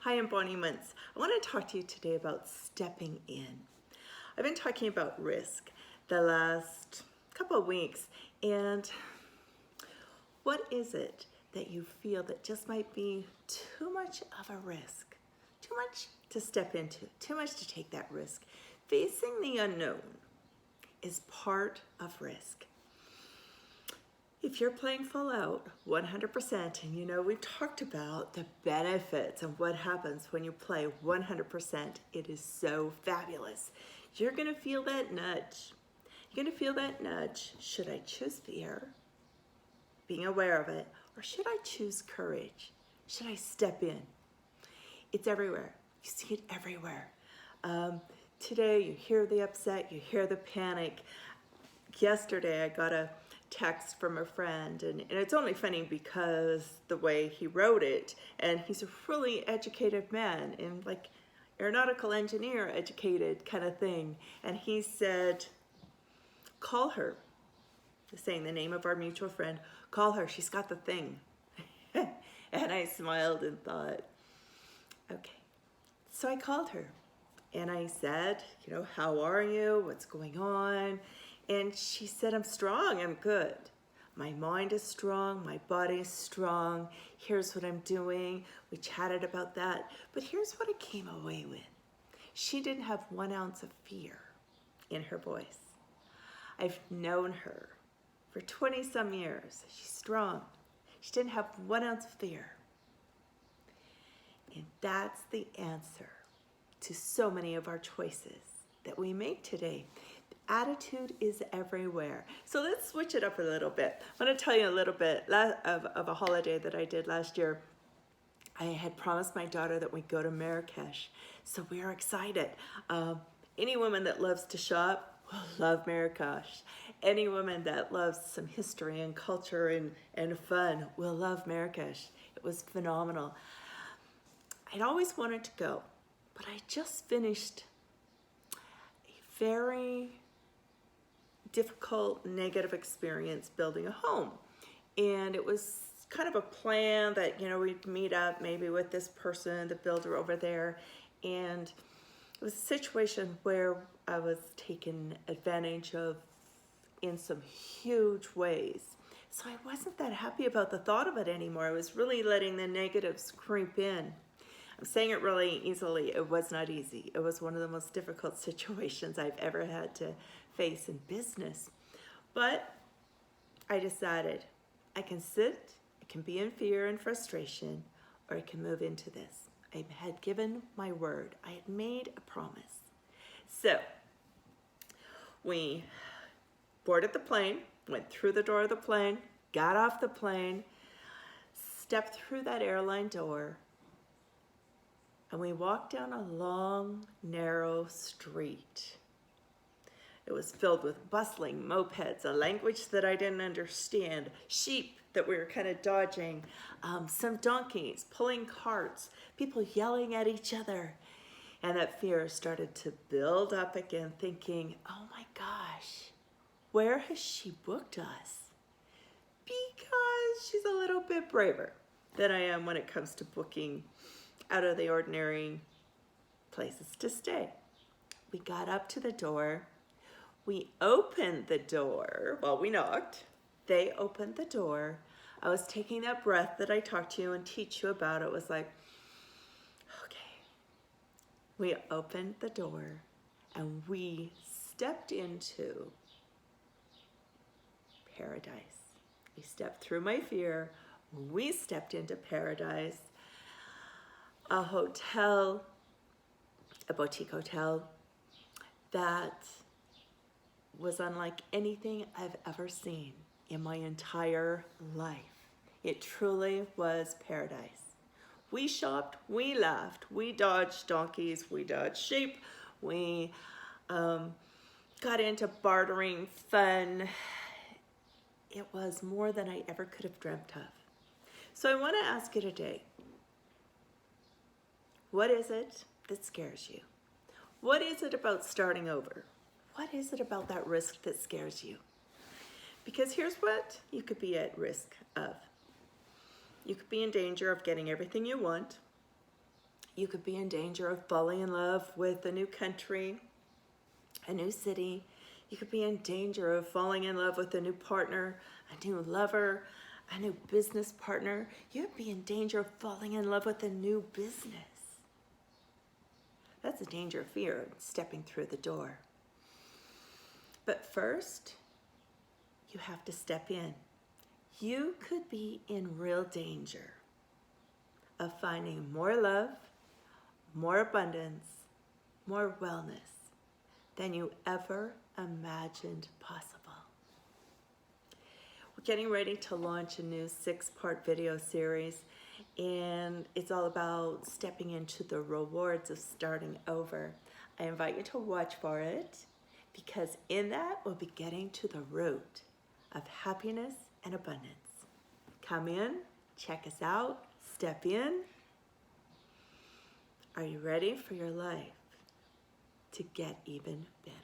Hi, embodiments. I want to talk to you today about stepping in. I've been talking about risk the last couple of weeks, and what is it that you feel that just might be too much of a risk? Too much to step into, too much to take that risk. Facing the unknown is part of risk. If you're playing full out 100%, and you know we've talked about the benefits of what happens when you play 100%, it is so fabulous. You're gonna feel that nudge. You're gonna feel that nudge. Should I choose fear, being aware of it, or should I choose courage? Should I step in? It's everywhere. You see it everywhere. Today you hear the upset, you hear the panic. Yesterday I got a text from a friend, and it's only funny because the way he wrote it, and he's a really educated man, and like aeronautical engineer educated kind of thing, and he said, call her, saying the name of our mutual friend, call her, she's got the thing. And I smiled and thought, okay. So I called her and I said, how are you? What's going on? And she said, I'm strong, I'm good. My mind is strong, my body is strong. Here's what I'm doing. We chatted about that. But here's what I came away with. She didn't have 1 ounce of fear in her voice. I've known her for 20 some years. She's strong. She didn't have 1 ounce of fear. And that's the answer to so many of our choices that we make today. Attitude is everywhere. So let's switch it up a little bit. I want to tell you a little bit of a holiday that I did last year. I had promised my daughter that we'd go to Marrakesh, so we are excited. Any woman that loves to shop will love Marrakesh. Any woman that loves some history and culture and fun will love Marrakesh. It was phenomenal. I'd always wanted to go, but I just finished a very difficult, negative experience building a home. And it was kind of a plan that, we'd meet up maybe with this person, the builder over there. And it was a situation where I was taken advantage of in some huge ways. So I wasn't that happy about the thought of it anymore. I was really letting the negatives creep in. I'm saying it really easily. It was not easy. It was one of the most difficult situations I've ever had to face in business. But I decided I can sit, I can be in fear and frustration, or I can move into this. I had given my word. I had made a promise. So we boarded the plane, went through the door of the plane, got off the plane, stepped through that airline door, and we walked down a long, narrow street. It was filled with bustling mopeds, a language that I didn't understand, sheep that we were kind of dodging, some donkeys pulling carts, people yelling at each other. And that fear started to build up again, thinking, oh my gosh, where has she booked us? Because she's a little bit braver than I am when it comes to booking out of the ordinary places to stay. We got up to the door. We opened the door. Well, we knocked. They opened the door. I was taking that breath that I talked to you and teach you about. It was like, okay. We opened the door and we stepped into paradise. We stepped through my fear. We stepped into paradise. A hotel, a boutique hotel that was unlike anything I've ever seen in my entire life. It truly was paradise. We shopped, we laughed, we dodged donkeys, we dodged sheep, we got into bartering fun. It was more than I ever could have dreamt of. So I want to ask you today, what is it that scares you? What is it about starting over? What is it about that risk that scares you? Because here's what you could be at risk of. You could be in danger of getting everything you want. You could be in danger of falling in love with a new country, a new city. You could be in danger of falling in love with a new partner, a new lover, a new business partner. You'd be in danger of falling in love with a new business. That's a danger of fear, stepping through the door. But first, you have to step in. You could be in real danger of finding more love, more abundance, more wellness than you ever imagined possible. We're getting ready to launch a new 6-part video series, and it's all about stepping into the rewards of starting over. I invite you to watch for it, because in that we'll be getting to the root of happiness and abundance. Come in, check us out, step in. Are you ready for your life to get even better?